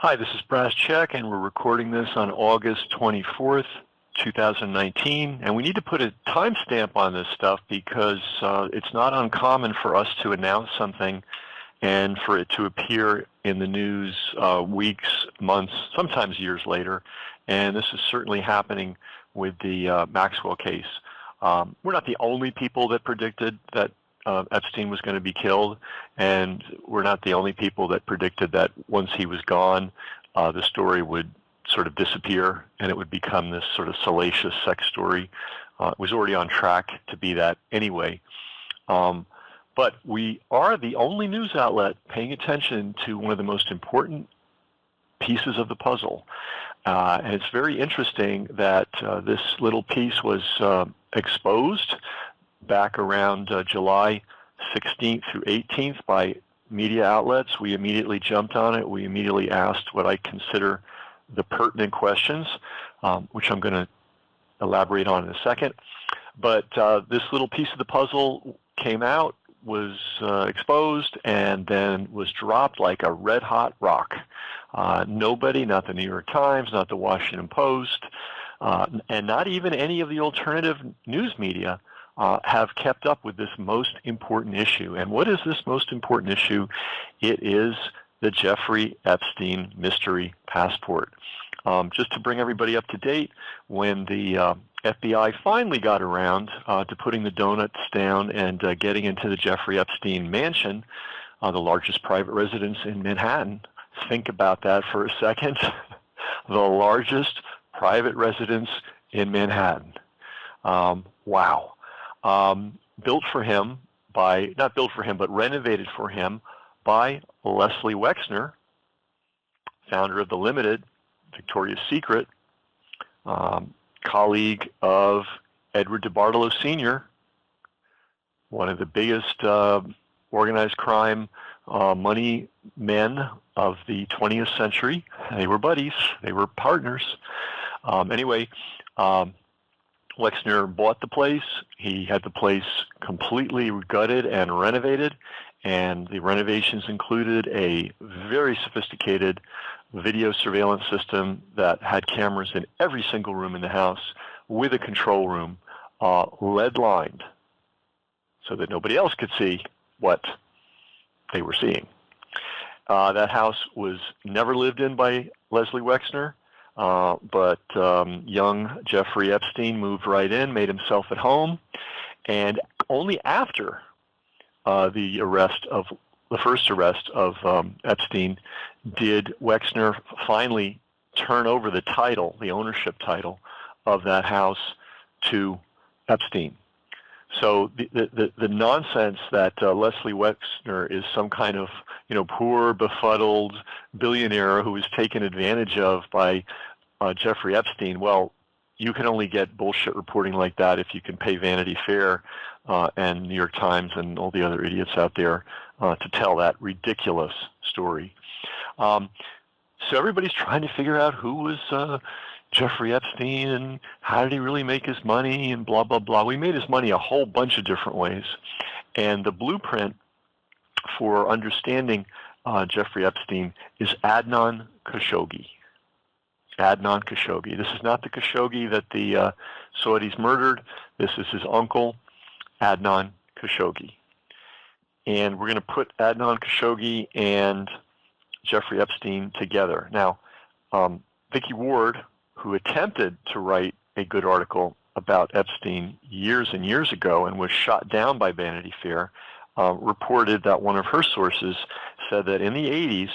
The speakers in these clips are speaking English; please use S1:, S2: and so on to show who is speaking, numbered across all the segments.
S1: Hi, this is Brass Check, and we're recording this on August 24th, 2019. And we need to put a timestamp on this stuff because it's not uncommon for us to announce something and for it to appear in the news weeks, months, sometimes years later. And this is certainly happening with the Maxwell case. We're not the only people that predicted that Epstein was going to be killed, and we're not the only people that predicted that once he was gone, the story would sort of disappear and it would become this sort of salacious sex story. It was already on track to be that anyway. But we are the only news outlet paying attention to one of the most important pieces of the puzzle. And it's very interesting that this little piece was exposed back around July 16th through 18th by media outlets. We immediately jumped on it. We immediately asked what I consider the pertinent questions, which I'm going to elaborate on in a second. But this little piece of the puzzle came out, was exposed, and then was dropped like a red-hot rock. Nobody, not the New York Times, not the Washington Post, and not even any of the alternative news media have kept up with this most important issue. And what is this most important issue? It is the Jeffrey Epstein mystery passport. Just to bring everybody up to date, when the FBI finally got around to putting the donuts down and getting into the Jeffrey Epstein mansion, the largest private residence in Manhattan, think about that for a second, the largest private residence in Manhattan. Wow. Built for him by, not built for him, but renovated for him by Leslie Wexner, founder of The Limited, Victoria's Secret, colleague of Edward DeBartolo Sr., one of the biggest organized crime money men of the 20th century. They were buddies. They were partners. Anyway, Wexner bought the place. He had the place completely gutted and renovated, and the renovations included a very sophisticated video surveillance system that had cameras in every single room in the house with a control room, lead-lined, so that nobody else could see what they were seeing. That house was never lived in by Leslie Wexner. But young Jeffrey Epstein moved right in, made himself at home, and only after the first arrest of Epstein did Wexner finally turn over the title, the ownership title of that house to Epstein. So the nonsense that Leslie Wexner is some kind of poor, befuddled billionaire who was taken advantage of by Jeffrey Epstein, well, you can only get bullshit reporting like that if you can pay Vanity Fair and New York Times and all the other idiots out there to tell that ridiculous story. So everybody's trying to figure out who was Jeffrey Epstein and how did he really make his money and blah, blah, blah. We made his money a whole bunch of different ways. And the blueprint for understanding Jeffrey Epstein is Adnan Khashoggi. Adnan Khashoggi. This is not the Khashoggi that the Saudis murdered. This is his uncle, Adnan Khashoggi. And we're going to put Adnan Khashoggi and Jeffrey Epstein together. Now, Vicky Ward, who attempted to write a good article about Epstein years and years ago and was shot down by Vanity Fair, reported that one of her sources said that in the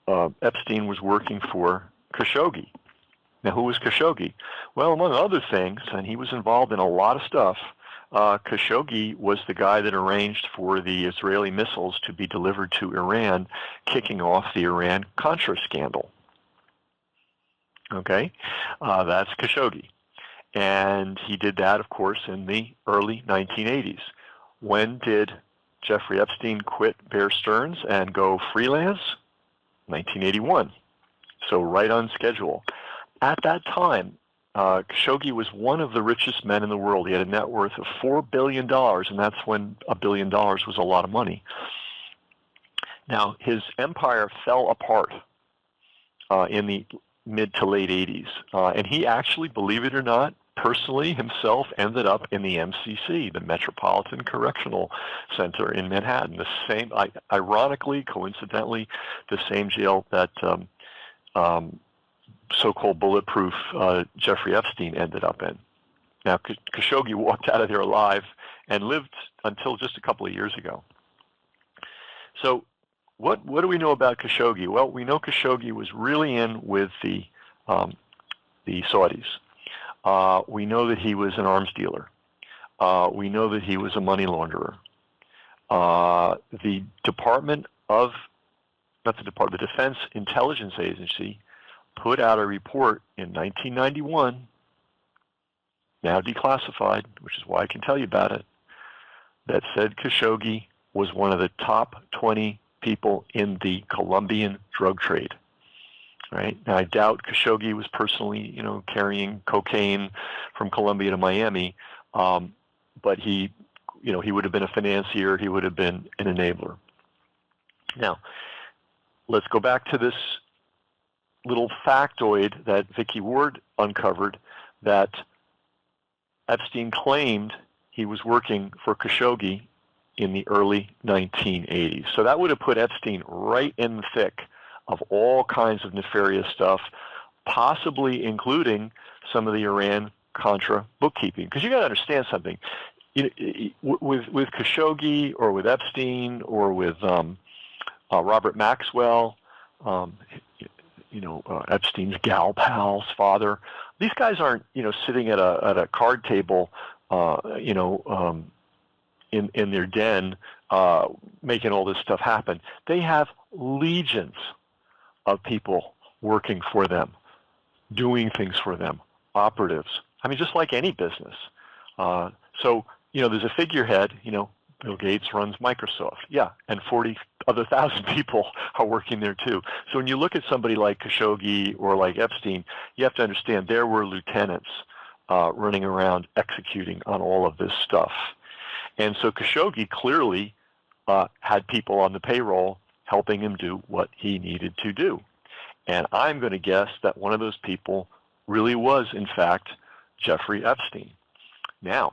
S1: 80s, Epstein was working for Khashoggi. Now, who was Khashoggi? Well, among other things, and he was involved in a lot of stuff, Khashoggi was the guy that arranged for the Israeli missiles to be delivered to Iran, kicking off the Iran-Contra scandal. Okay? That's Khashoggi. And he did that, of course, in the early 1980s. When did Jeffrey Epstein quit Bear Stearns and go freelance? 1981. So right on schedule. At that time, Khashoggi was one of the richest men in the world. He had a net worth of $4 billion, and that's when $1 billion was a lot of money. Now, his empire fell apart in the mid to late 80s. And he actually, believe it or not, personally himself ended up in the MCC, the Metropolitan Correctional Center in Manhattan, the same, ironically, coincidentally, the same jail that so-called bulletproof Jeffrey Epstein ended up in. Now, Khashoggi walked out of there alive and lived until just a couple of years ago. So what do we know about Khashoggi? Well, we know Khashoggi was really in with the Saudis. We know that he was an arms dealer. We know that he was a money launderer. The Defense Intelligence Agency put out a report in 1991, now declassified, which is why I can tell you about it, that said Khashoggi was one of the top 20 people in the Colombian drug trade. Right? Now, I doubt Khashoggi was personally, carrying cocaine from Colombia to Miami, but he would have been a financier. He would have been an enabler. Now, let's go back to this little factoid that Vicky Ward uncovered, that Epstein claimed he was working for Khashoggi in the early 1980s. So that would have put Epstein right in the thick of all kinds of nefarious stuff, possibly including some of the Iran-Contra bookkeeping. Because you got to understand something. With Khashoggi or with Epstein or with Robert Maxwell, Epstein's gal pal's father, these guys aren't sitting at a card table, in their den, making all this stuff happen. They have legions of people working for them, doing things for them, operatives. I mean, just like any business. So there's a figurehead, Bill Gates runs Microsoft. Yeah, and 40,000 people are working there too. So when you look at somebody like Khashoggi or like Epstein, you have to understand there were lieutenants running around executing on all of this stuff. And so Khashoggi clearly had people on the payroll helping him do what he needed to do. And I'm going to guess that one of those people really was, in fact, Jeffrey Epstein. Now,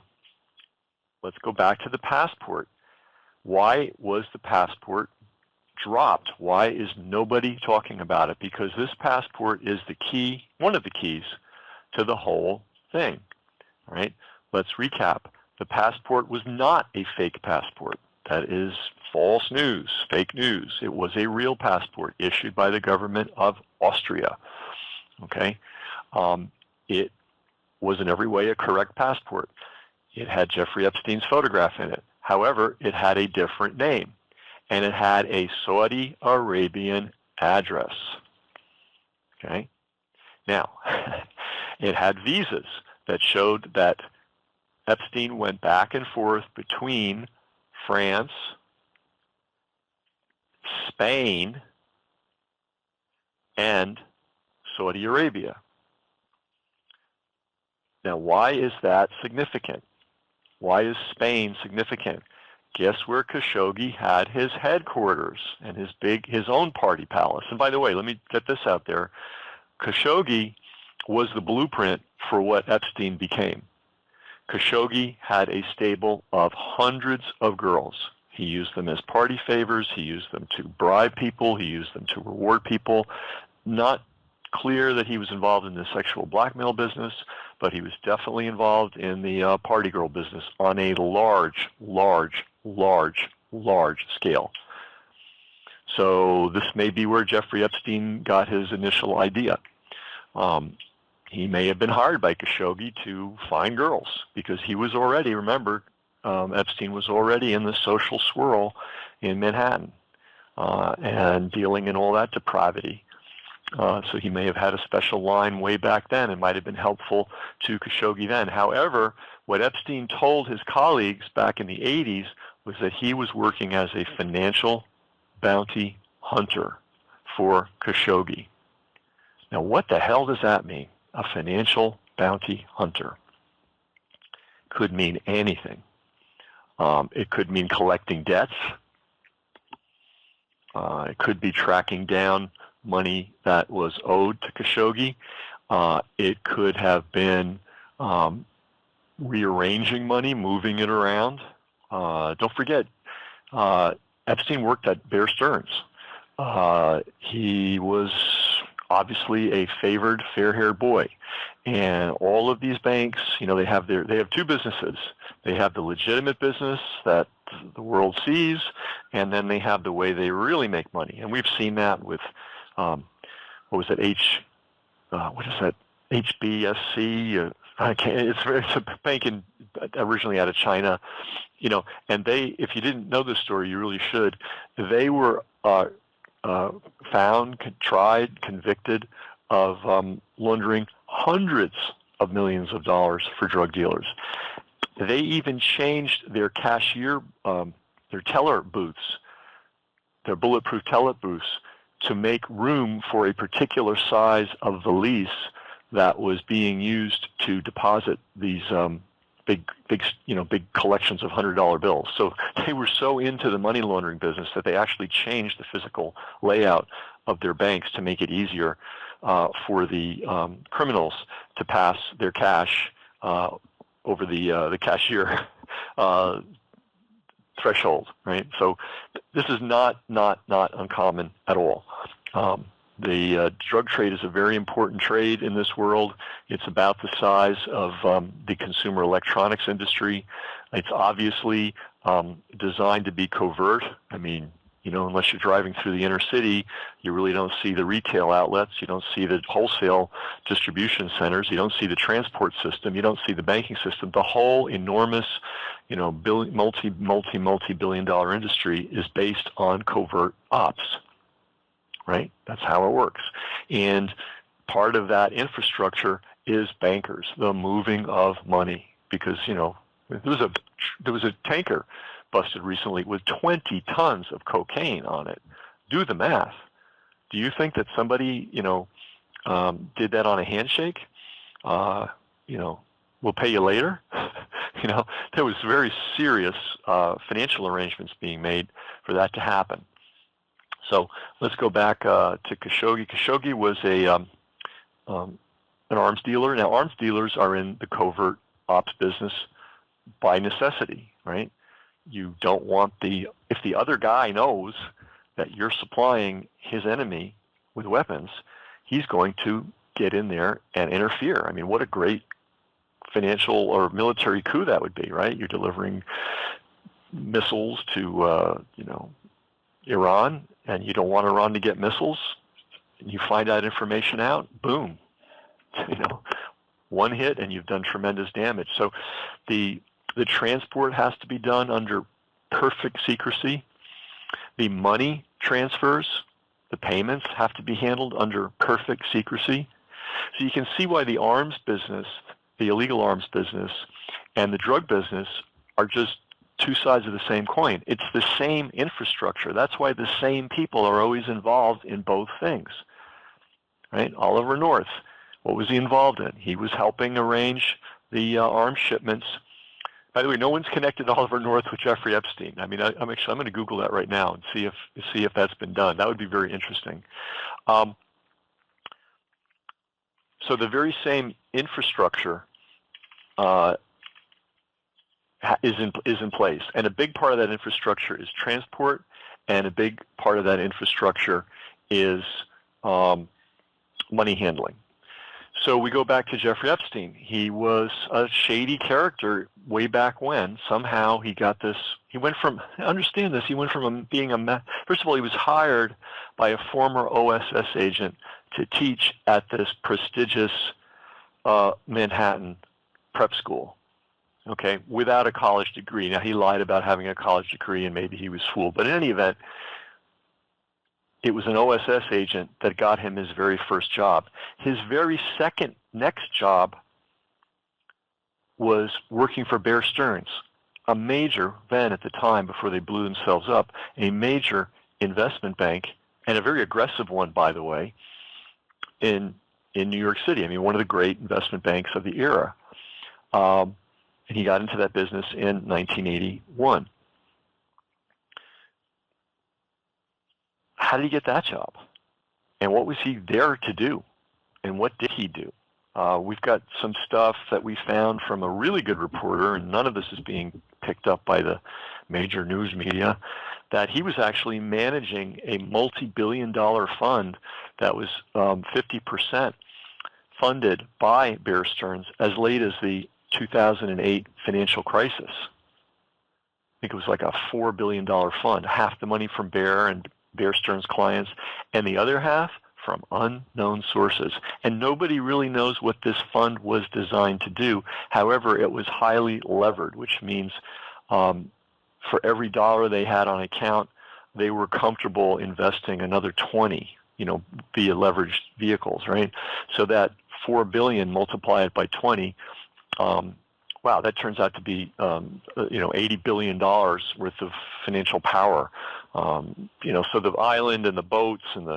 S1: let's go back to the passport. Why was the passport dropped? Why is nobody talking about it? Because this passport is the key, one of the keys to the whole thing. All right? Let's recap. The passport was not a fake passport. That is false news, fake news. It was a real passport issued by the government of Austria. Okay? It was in every way a correct passport. It had Jeffrey Epstein's photograph in it. However, it had a different name, and it had a Saudi Arabian address. Okay? Now, it had visas that showed that Epstein went back and forth between France, Spain, and Saudi Arabia. Now, why is that significant? Why is Spain significant? Guess where Khashoggi had his headquarters and his own party palace. And by the way, let me get this out there. Khashoggi was the blueprint for what Epstein became. Khashoggi had a stable of hundreds of girls. He used them as party favors. He used them to bribe people. He used them to reward people. Not clear that he was involved in the sexual blackmail business, but he was definitely involved in the party girl business on a large scale. So this may be where Jeffrey Epstein got his initial idea. He may have been hired by Khashoggi to find girls because he was already, remember, Epstein was already in the social swirl in Manhattan and dealing in all that depravity. So he may have had a special line way back then. It might have been helpful to Khashoggi then. However, what Epstein told his colleagues back in the 80s was that he was working as a financial bounty hunter for Khashoggi. Now, what the hell does that mean? A financial bounty hunter. Could mean anything. It could mean collecting debts. It could be tracking down money that was owed to Khashoggi. It could have been rearranging money, moving it around. Don't forget, Epstein worked at Bear Stearns. He was obviously a favored, fair-haired boy, and all of these banks, they have two businesses. They have the legitimate business that the world sees, and then they have the way they really make money. And we've seen that with what was it? HBSC. It's a bank originally out of China, and if you didn't know this story, you really should. They were found, tried, convicted of laundering hundreds of millions of dollars for drug dealers. They even changed their cashier, their teller booths, their bulletproof teller booths, to make room for a particular size of valise that was being used to deposit these big collections of $100 bills. So they were so into the money laundering business that they actually changed the physical layout of their banks to make it easier for the criminals to pass their cash over the cashier threshold, right? So this is not uncommon at all. The drug trade is a very important trade in this world. It's about the size of the consumer electronics industry. It's obviously designed to be covert. I mean, unless you're driving through the inner city, you really don't see the retail outlets. You don't see the wholesale distribution centers. You don't see the transport system. You don't see the banking system. The whole enormous, multi-billion dollar industry is based on covert ops. Right? That's how it works. And part of that infrastructure is bankers, the moving of money. Because, there was a tanker busted recently with 20 tons of cocaine on it. Do the math. Do you think that somebody, did that on a handshake? We'll pay you later? There was very serious financial arrangements being made for that to happen. So let's go back to Khashoggi. Khashoggi was an arms dealer. Now, arms dealers are in the covert ops business by necessity, right? You don't want if the other guy knows that you're supplying his enemy with weapons, he's going to get in there and interfere. I mean, what a great financial or military coup that would be, right? You're delivering missiles to, Iran, and you don't want Iran to get missiles, and you find that information out, boom, one hit and you've done tremendous damage. So the transport has to be done under perfect secrecy. The money transfers, the payments have to be handled under perfect secrecy. So you can see why the arms business, the illegal arms business, and the drug business are just two sides of the same coin. It's the same infrastructure. That's why the same people are always involved in both things, right? Oliver North, what was he involved in? He was helping arrange the arms shipments. By the way, no one's connected Oliver North with Jeffrey Epstein. I mean, I'm going to Google that right now and see if that's been done. That would be very interesting. So the very same infrastructure is in place, and a big part of that infrastructure is transport, and a big part of that infrastructure is money handling. So we go back to Jeffrey Epstein. He was a shady character way back when. Somehow he got this. He went from, understand this, he went from being first of all, he was hired by a former OSS agent to teach at this prestigious Manhattan prep school, okay, without a college degree. Now, he lied about having a college degree, and maybe he was fooled. But in any event, it was an OSS agent that got him his very first job. His very next job was working for Bear Stearns, a major, then at the time, before they blew themselves up, a major investment bank, and a very aggressive one, by the way, in New York City. I mean, one of the great investment banks of the era. And he got into that business in 1981. How did he get that job? And what was he there to do? And what did he do? We've got some stuff that we found from a really good reporter, and none of this is being picked up by the major news media, that he was actually managing a multi-billion-dollar fund that was 50% funded by Bear Stearns as late as the 2008 financial crisis. I think it was like a $4 billion fund, half the money from Bear and Bear Stearns clients, and the other half from unknown sources. And nobody really knows what this fund was designed to do. However, it was highly levered, which means for every dollar they had on account, they were comfortable investing another 20, via leveraged vehicles, right? So that $4 billion multiplied by 20, wow, that turns out to be, $80 billion worth of financial power. So the island and the boats and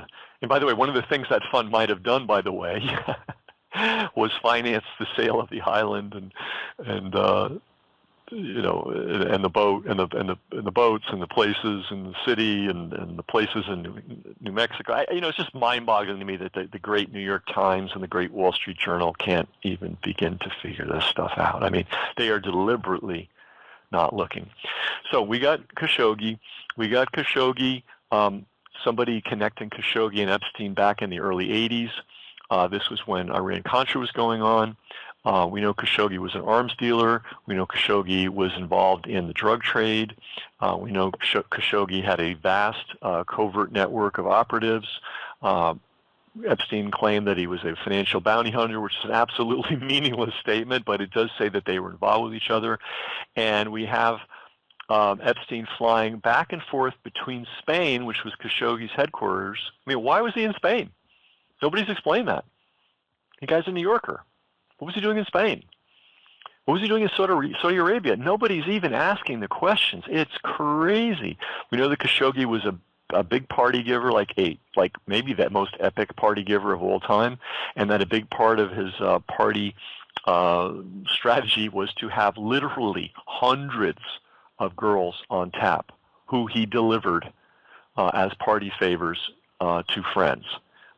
S1: by the way, one of the things that fund might have done, by the way, was finance the sale of the island and the boat and the boats and the places and the city and the places in New Mexico. It's just mind-boggling to me that the great New York Times and the great Wall Street Journal can't even begin to figure this stuff out. I mean, they are deliberately not looking. So we got Khashoggi. Somebody connecting Khashoggi and Epstein back in the early 80s. This was when Iran-Contra was going on. We know Khashoggi was an arms dealer. We know Khashoggi was involved in the drug trade. We know Khashoggi had a vast covert network of operatives. Epstein claimed that he was a financial bounty hunter, which is an absolutely meaningless statement, but it does say that they were involved with each other. And we have Epstein flying back and forth between Spain, which was Khashoggi's headquarters. I mean, why was he in Spain? Nobody's explained that. The guy's a New Yorker. What was he doing in Spain? What was he doing in Saudi Arabia? Nobody's even asking the questions. It's crazy. We know that Khashoggi was a big party giver, like maybe that most epic party giver of all time, and that a big part of his party strategy was to have literally hundreds of girls on tap who he delivered as party favors to friends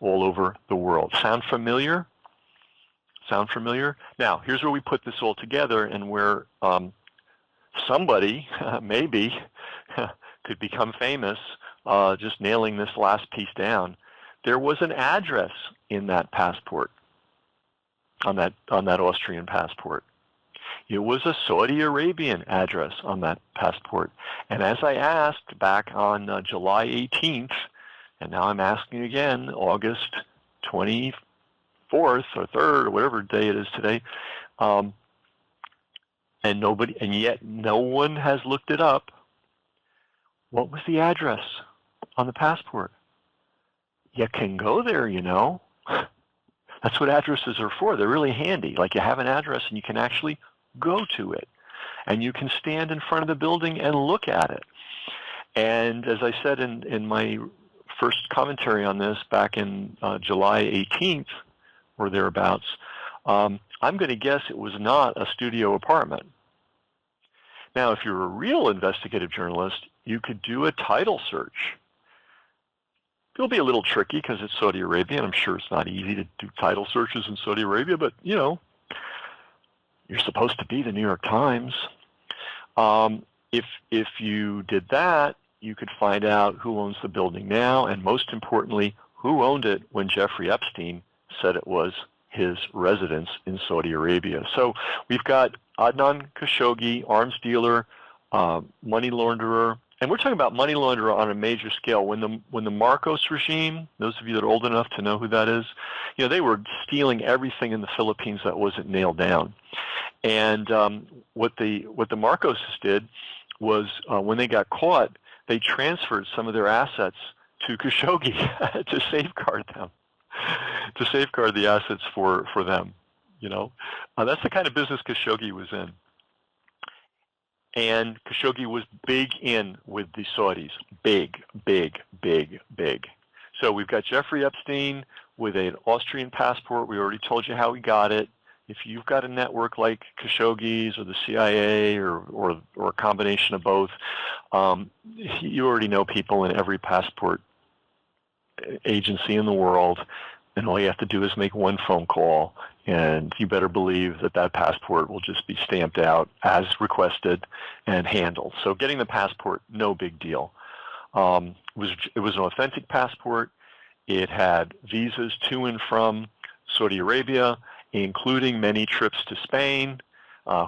S1: all over the world. Sound familiar? Now, here's where we put this all together and where somebody maybe could become famous just nailing this last piece down. There was an address in that passport, on that Austrian passport. It was a Saudi Arabian address on that passport. And as I asked back on July 18th, and now I'm asking again, August 24th or 3rd or whatever day it is today, and yet no one has looked it up. What was the address on the passport? You can go there, That's what addresses are for. They're really handy. Like you have an address and you can actually go to it. And you can stand in front of the building and look at it. And as I said in my first commentary on this back in July 18th or thereabouts, I'm going to guess it was not a studio apartment. Now, if you're a real investigative journalist, you could do a title search. It'll be a little tricky because it's Saudi Arabia, and I'm sure it's not easy to do title searches in Saudi Arabia, but, you're supposed to be the New York Times. If you did that, you could find out who owns the building now, and most importantly, who owned it when Jeffrey Epstein said it was his residence in Saudi Arabia. So we've got Adnan Khashoggi, arms dealer, money launderer, and we're talking about money launderer on a major scale. When the Marcos regime, those of you that are old enough to know who that is, they were stealing everything in the Philippines that wasn't nailed down. And what the Marcoses did was when they got caught, they transferred some of their assets to Khashoggi to safeguard them, to safeguard the assets for them. That's the kind of business Khashoggi was in. And Khashoggi was big in with the Saudis. Big. So we've got Jeffrey Epstein with an Austrian passport. We already told you how he got it. If you've got a network like Khashoggi's or the CIA or a combination of both, you already know people in every passport agency in the world, and all you have to do is make one phone call, and you better believe that that passport will just be stamped out as requested and handled. So getting the passport, no big deal. It was an authentic passport. It had visas to and from Saudi Arabia, including many trips to Spain,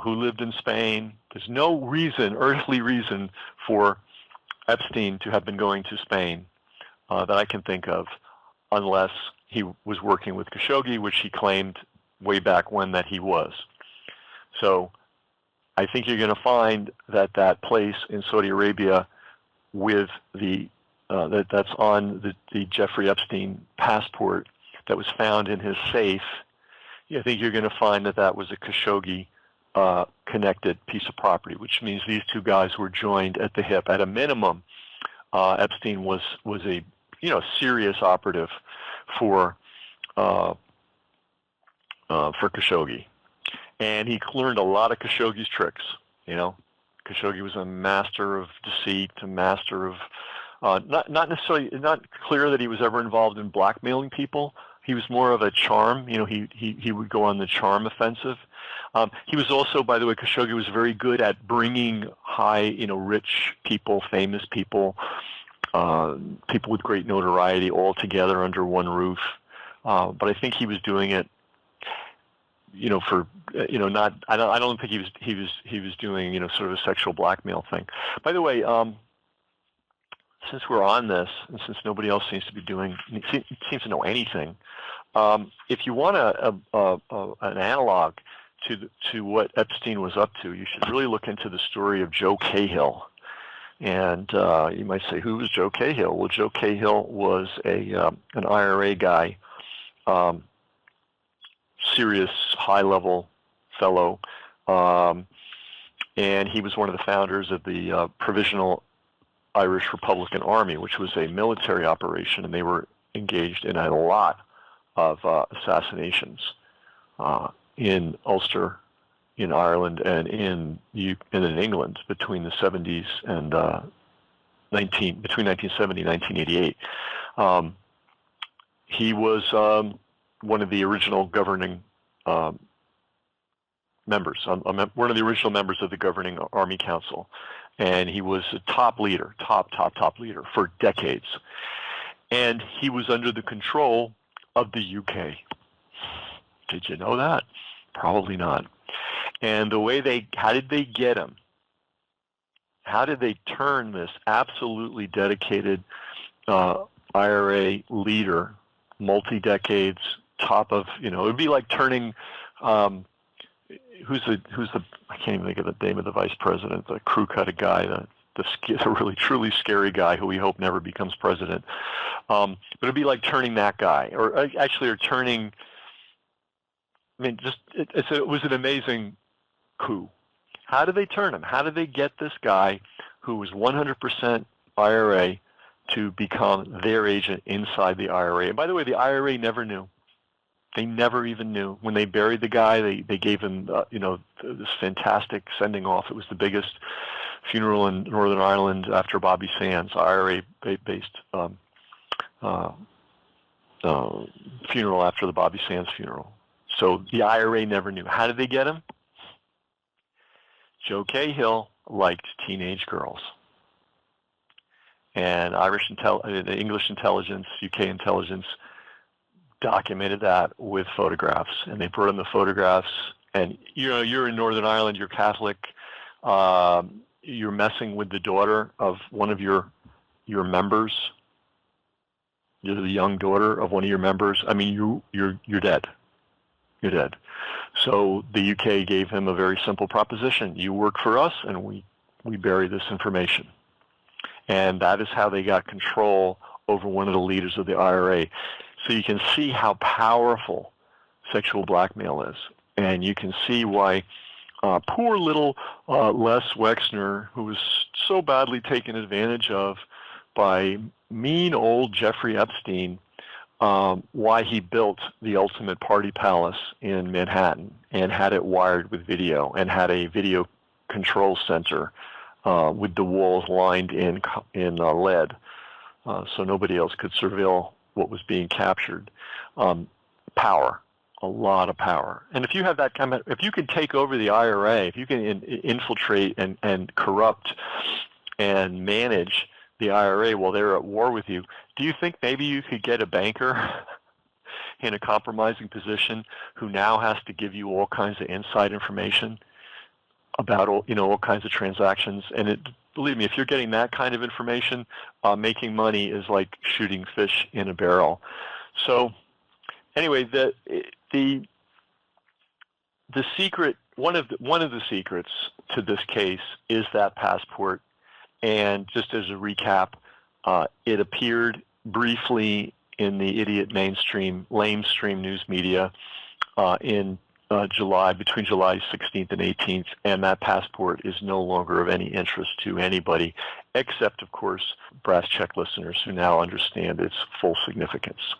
S1: who lived in Spain. There's no reason, earthly reason, for Epstein to have been going to Spain that I can think of, unless he was working with Khashoggi, which he claimed way back when that he was. So I think you're going to find that that place in Saudi Arabia with the that's on the Jeffrey Epstein passport that was found in his safe, I think you're going to find that that was a Khashoggi connected piece of property, which means these two guys were joined at the hip. At a minimum, Epstein was a serious operative for Khashoggi, and he learned a lot of Khashoggi's tricks. Khashoggi was a master of deceit, a master of not clear that he was ever involved in blackmailing people. He was more of a charm. He would go on the charm offensive. He was also, by the way, Khashoggi was very good at bringing high, rich people, famous people, people with great notoriety all together under one roof. But I think he was doing it, for, not. I don't think he was doing, sort of a sexual blackmail thing. By the way, since we're on this, and since nobody else seems to know anything, if you want an analog to what Epstein was up to, you should really look into the story of Joe Cahill. And you might say, who was Joe Cahill? Well, Joe Cahill was an IRA guy, serious, high-level fellow, and he was one of the founders of the Provisional Irish Republican Army, which was a military operation, and they were engaged in a lot of assassinations in Ulster, in Ireland, and in England between the 70s and between 1970 and 1988. He was one of the original governing members, one of the original members of the governing Army Council. And he was a top leader, top leader for decades. And he was under the control of the UK. Did you know that? Probably not. And how did they get him? How did they turn this absolutely dedicated IRA leader, multi-decades, top of, it would be like turning, who's the I can't even think of the name of the vice president, the crew-cut guy, the really truly scary guy who we hope never becomes president. But it'd be like turning that guy, or turning. I mean, it was an amazing coup. How did they turn him? How did they get this guy who was 100% IRA to become their agent inside the IRA? And by the way, the IRA never knew. They never even knew. When they buried the guy, they gave him, this fantastic sending off. It was the biggest funeral in Northern Ireland after Bobby Sands, IRA-based funeral after the Bobby Sands funeral. So the IRA never knew. How did they get him? Joe Cahill liked teenage girls. And English intelligence, UK intelligence, documented that with photographs, and they brought in the photographs. And you're in Northern Ireland, you're Catholic, you're messing with the daughter of one of your members. You're the young daughter of one of your members. I mean, you're dead. You're dead. So the UK gave him a very simple proposition: you work for us, and we bury this information. And that is how they got control over one of the leaders of the IRA. So you can see how powerful sexual blackmail is. And you can see why poor little Les Wexner, who was so badly taken advantage of by mean old Jeffrey Epstein, why he built the ultimate party palace in Manhattan and had it wired with video and had a video control center with the walls lined in lead, so nobody else could surveil what was being captured. Power, a lot of power. And if you have that kind of, if you can take over the IRA, if you can infiltrate and corrupt and manage the IRA while they're at war with you, do you think maybe you could get a banker in a compromising position who now has to give you all kinds of inside information about all kinds of transactions? And believe me, if you're getting that kind of information, making money is like shooting fish in a barrel. So anyway, the secret, one of the secrets to this case is that passport. And just as a recap, it appeared briefly in the idiot mainstream, lamestream news media in July, between July 16th and 18th, and that passport is no longer of any interest to anybody, except, of course, brass check listeners who now understand its full significance.